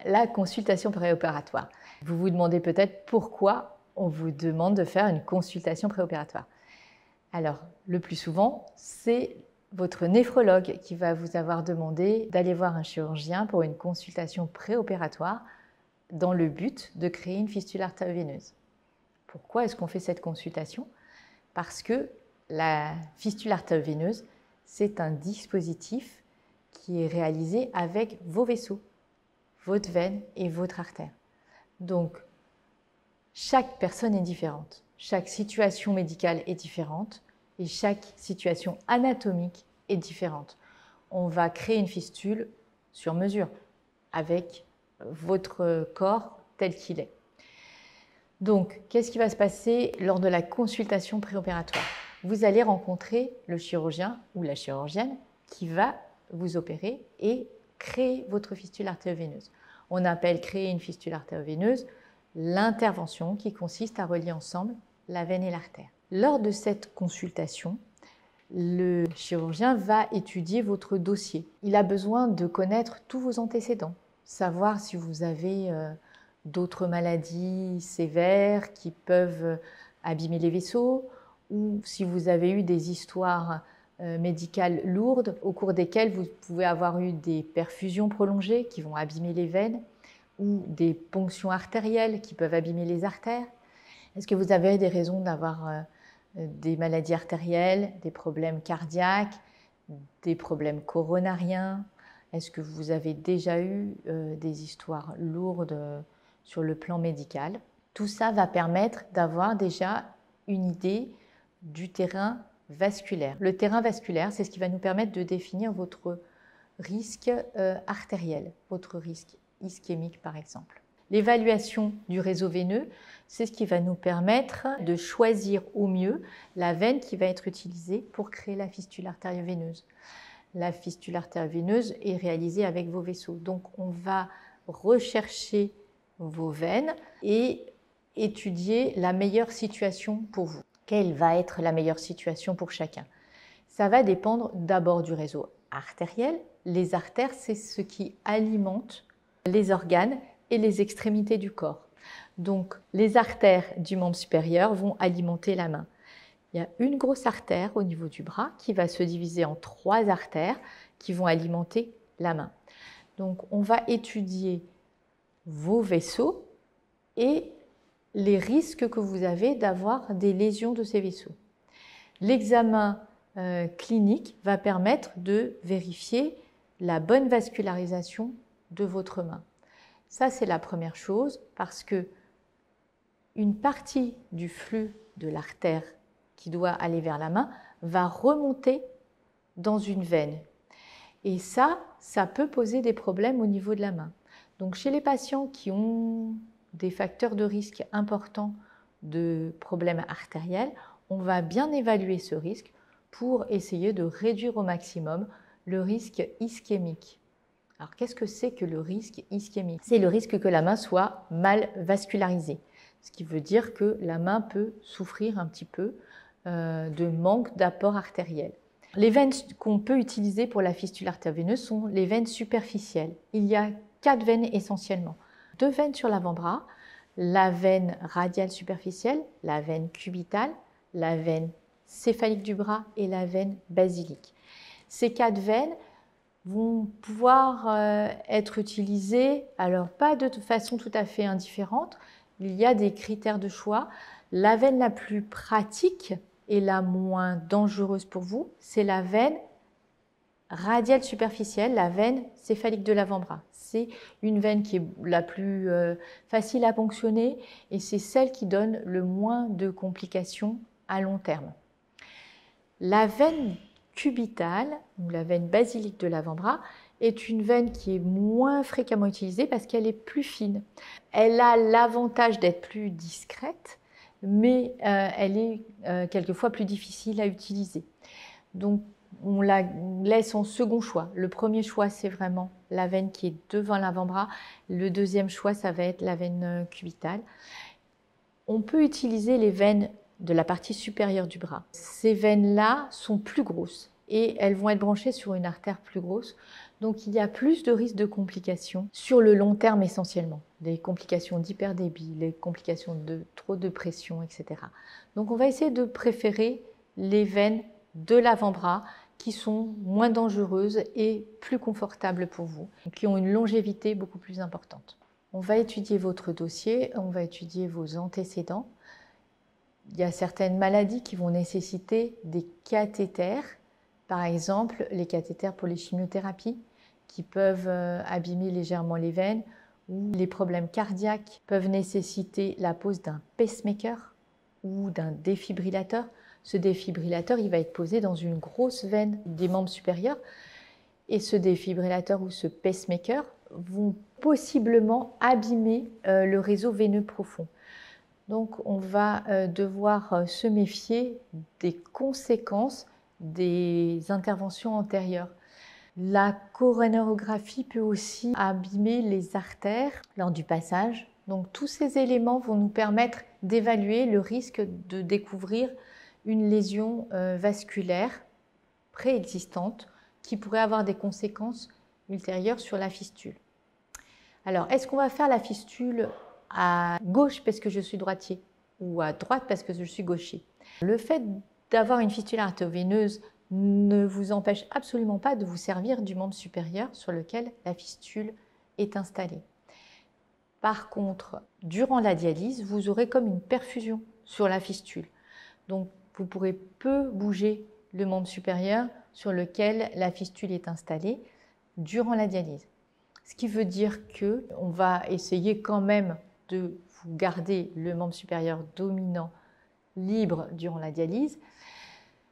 La consultation préopératoire. Vous vous demandez peut-être pourquoi on vous demande de faire une consultation préopératoire. Alors, le plus souvent, c'est votre néphrologue qui va vous avoir demandé d'aller voir un chirurgien pour une consultation préopératoire dans le but de créer une fistule artério-veineuse. Pourquoi est-ce qu'on fait cette consultation? Parce que la fistule artério-veineuse, c'est un dispositif qui est réalisé avec vos vaisseaux, votre veine et votre artère. Donc, chaque personne est différente, chaque situation médicale est différente et chaque situation anatomique est différente. On va créer une fistule sur mesure avec votre corps tel qu'il est. Donc, qu'est-ce qui va se passer lors de la consultation préopératoire? Vous allez rencontrer le chirurgien ou la chirurgienne qui va vous opérer et créer votre fistule artério-veineuse. On appelle créer une fistule artério-veineuse l'intervention qui consiste à relier ensemble la veine et l'artère. Lors de cette consultation, le chirurgien va étudier votre dossier. Il a besoin de connaître tous vos antécédents, savoir si vous avez d'autres maladies sévères qui peuvent abîmer les vaisseaux ou si vous avez eu des histoires médicales lourdes au cours desquelles vous pouvez avoir eu des perfusions prolongées qui vont abîmer les veines ou des ponctions artérielles qui peuvent abîmer les artères. Est-ce que vous avez des raisons d'avoir des maladies artérielles, des problèmes cardiaques, des problèmes coronariens? Est-ce que vous avez déjà eu des histoires lourdes sur le plan médical? Tout ça va permettre d'avoir déjà une idée du terrain vasculaire. Le terrain vasculaire, c'est ce qui va nous permettre de définir votre risque artériel, votre risque ischémique par exemple. L'évaluation du réseau veineux, c'est ce qui va nous permettre de choisir au mieux la veine qui va être utilisée pour créer la fistule artério-veineuse. La fistule artério-veineuse est réalisée avec vos vaisseaux. Donc on va rechercher vos veines et étudier la meilleure situation pour vous. Quelle va être la meilleure situation pour chacun? Ça va dépendre d'abord du réseau artériel. Les artères, c'est ce qui alimente les organes et les extrémités du corps. Donc, les artères du membre supérieur vont alimenter la main. Il y a une grosse artère au niveau du bras qui va se diviser en 3 artères qui vont alimenter la main. Donc, on va étudier vos vaisseaux et les risques que vous avez d'avoir des lésions de ces vaisseaux. L'examen clinique va permettre de vérifier la bonne vascularisation de votre main. Ça, c'est la première chose parce que une partie du flux de l'artère qui doit aller vers la main va remonter dans une veine. Et ça peut poser des problèmes au niveau de la main. Donc, chez les patients qui ont des facteurs de risque importants de problèmes artériels, on va bien évaluer ce risque pour essayer de réduire au maximum le risque ischémique. Alors, qu'est-ce que c'est que le risque ischémique? C'est le risque que la main soit mal vascularisée, ce qui veut dire que la main peut souffrir un petit peu de manque d'apport artériel. Les veines qu'on peut utiliser pour la fistule artério-veineuse sont les veines superficielles. Il y a 4 veines essentiellement. 2 veines sur l'avant-bras, la veine radiale superficielle, la veine cubitale, la veine céphalique du bras et la veine basilique. Ces 4 veines vont pouvoir être utilisées, alors pas de façon tout à fait indifférente, il y a des critères de choix. La veine la plus pratique et la moins dangereuse pour vous, c'est la veine radiale superficielle, la veine céphalique de l'avant-bras. C'est une veine qui est la plus facile à ponctionner et c'est celle qui donne le moins de complications à long terme. La veine cubitale, ou la veine basilique de l'avant-bras, est une veine qui est moins fréquemment utilisée parce qu'elle est plus fine. Elle a l'avantage d'être plus discrète, mais elle est quelquefois plus difficile à utiliser. Donc, on la laisse en second choix. Le premier choix, c'est vraiment la veine qui est devant l'avant-bras. Le deuxième choix, ça va être la veine cubitale. On peut utiliser les veines de la partie supérieure du bras. Ces veines-là sont plus grosses et elles vont être branchées sur une artère plus grosse. Donc il y a plus de risques de complications sur le long terme essentiellement. Des complications d'hyperdébit, les complications de trop de pression, etc. Donc on va essayer de préférer les veines de l'avant-bras qui sont moins dangereuses et plus confortables pour vous, qui ont une longévité beaucoup plus importante. On va étudier votre dossier, on va étudier vos antécédents. Il y a certaines maladies qui vont nécessiter des cathéters, par exemple les cathéters pour les chimiothérapies qui peuvent abîmer légèrement les veines, ou les problèmes cardiaques peuvent nécessiter la pose d'un pacemaker ou d'un défibrillateur. Ce défibrillateur, il va être posé dans une grosse veine des membres supérieurs et ce défibrillateur ou ce pacemaker vont possiblement abîmer le réseau veineux profond. Donc on va devoir se méfier des conséquences des interventions antérieures. La coronarographie peut aussi abîmer les artères lors du passage. Donc tous ces éléments vont nous permettre d'évaluer le risque de découvrir une lésion vasculaire préexistante qui pourrait avoir des conséquences ultérieures sur la fistule. Alors, est-ce qu'on va faire la fistule à gauche parce que je suis droitier ou à droite parce que je suis gaucher? Le fait d'avoir une fistule artério-veineuse ne vous empêche absolument pas de vous servir du membre supérieur sur lequel la fistule est installée. Par contre, durant la dialyse, vous aurez comme une perfusion sur la fistule. Donc, vous pourrez peu bouger le membre supérieur sur lequel la fistule est installée durant la dialyse. Ce qui veut dire qu'on va essayer quand même de vous garder le membre supérieur dominant libre durant la dialyse,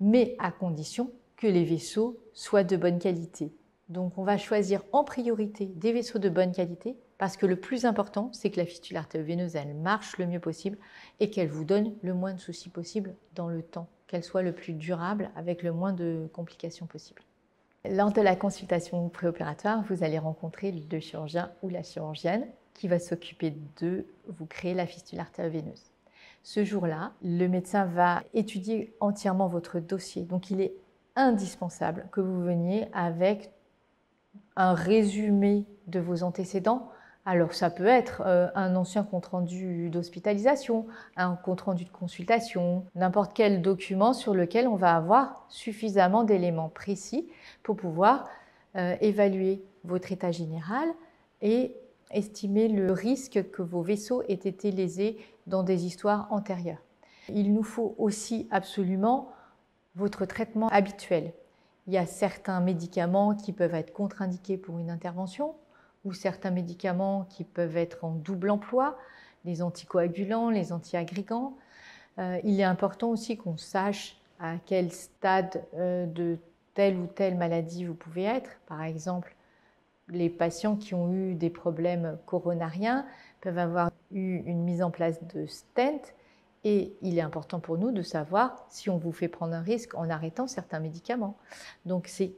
mais à condition que les vaisseaux soient de bonne qualité. Donc on va choisir en priorité des vaisseaux de bonne qualité parce que le plus important, c'est que la fistule artério-veineuse, elle marche le mieux possible et qu'elle vous donne le moins de soucis possible dans le temps, qu'elle soit le plus durable avec le moins de complications possibles. Lors de la consultation préopératoire, vous allez rencontrer le chirurgien ou la chirurgienne qui va s'occuper de vous créer la fistule artério-veineuse. Ce jour-là, le médecin va étudier entièrement votre dossier. Donc, il est indispensable que vous veniez avec un résumé de vos antécédents. Alors, ça peut être un ancien compte-rendu d'hospitalisation, un compte-rendu de consultation, n'importe quel document sur lequel on va avoir suffisamment d'éléments précis pour pouvoir évaluer votre état général et estimer le risque que vos vaisseaux aient été lésés dans des histoires antérieures. Il nous faut aussi absolument votre traitement habituel. Il y a certains médicaments qui peuvent être contre-indiqués pour une intervention ou certains médicaments qui peuvent être en double emploi, les anticoagulants, les antiagrégants. Il est important aussi qu'on sache à quel stade de telle ou telle maladie vous pouvez être. Par exemple, les patients qui ont eu des problèmes coronariens peuvent avoir eu une mise en place de stent et il est important pour nous de savoir si on vous fait prendre un risque en arrêtant certains médicaments. Donc c'est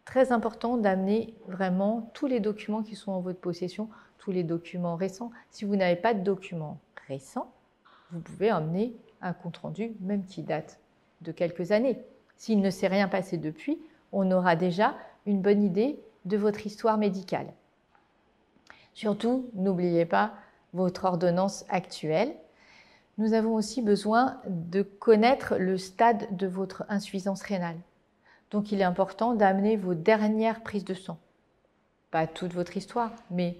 très important d'amener vraiment tous les documents qui sont en votre possession, tous les documents récents. Si vous n'avez pas de documents récents, vous pouvez emmener un compte-rendu, même qui date de quelques années. S'il ne s'est rien passé depuis, on aura déjà une bonne idée de votre histoire médicale. Surtout, n'oubliez pas votre ordonnance actuelle. Nous avons aussi besoin de connaître le stade de votre insuffisance rénale. Donc, il est important d'amener vos dernières prises de sang. Pas toute votre histoire, mais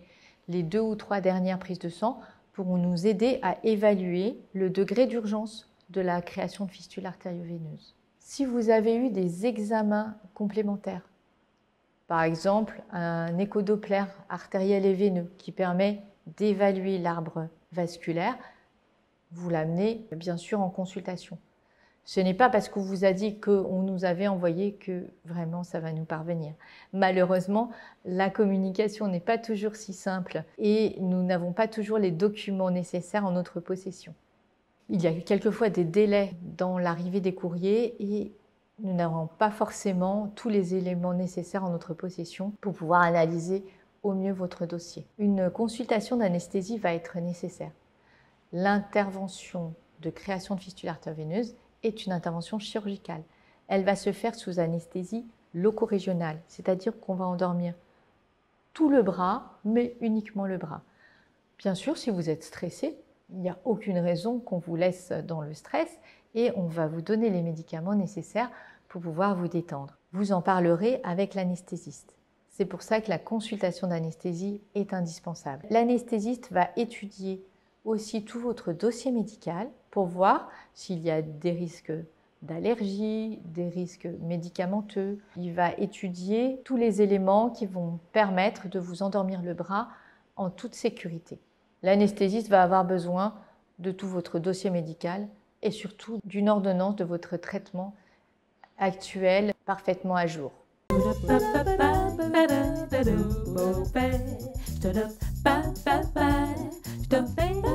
les 2 ou 3 dernières prises de sang pourront nous aider à évaluer le degré d'urgence de la création de fistules artério-veineuses. Si vous avez eu des examens complémentaires, par exemple un échodoppler artériel et veineux qui permet d'évaluer l'arbre vasculaire, vous l'amenez bien sûr en consultation. Ce n'est pas parce qu'on vous a dit qu'on nous avait envoyé que vraiment ça va nous parvenir. Malheureusement, la communication n'est pas toujours si simple et nous n'avons pas toujours les documents nécessaires en notre possession. Il y a quelquefois des délais dans l'arrivée des courriers et nous n'avons pas forcément tous les éléments nécessaires en notre possession pour pouvoir analyser au mieux votre dossier. Une consultation d'anesthésie va être nécessaire. l'intervention de création de fistules artérioveineuses est une intervention chirurgicale. Elle va se faire sous anesthésie loco-régionale, c'est-à-dire qu'on va endormir tout le bras, mais uniquement le bras. Bien sûr, si vous êtes stressé, il n'y a aucune raison qu'on vous laisse dans le stress et on va vous donner les médicaments nécessaires pour pouvoir vous détendre. Vous en parlerez avec l'anesthésiste. C'est pour ça que la consultation d'anesthésie est indispensable. L'anesthésiste va étudier aussi tout votre dossier médical pour voir s'il y a des risques d'allergie, des risques médicamenteux. Il va étudier tous les éléments qui vont permettre de vous endormir le bras en toute sécurité. L'anesthésiste va avoir besoin de tout votre dossier médical et surtout d'une ordonnance de votre traitement actuel parfaitement à jour. Ba-da-ba-ba-ba-ba-da-da-da-bo-ba-da-da-ba-ba-ba-da-da-ba-ba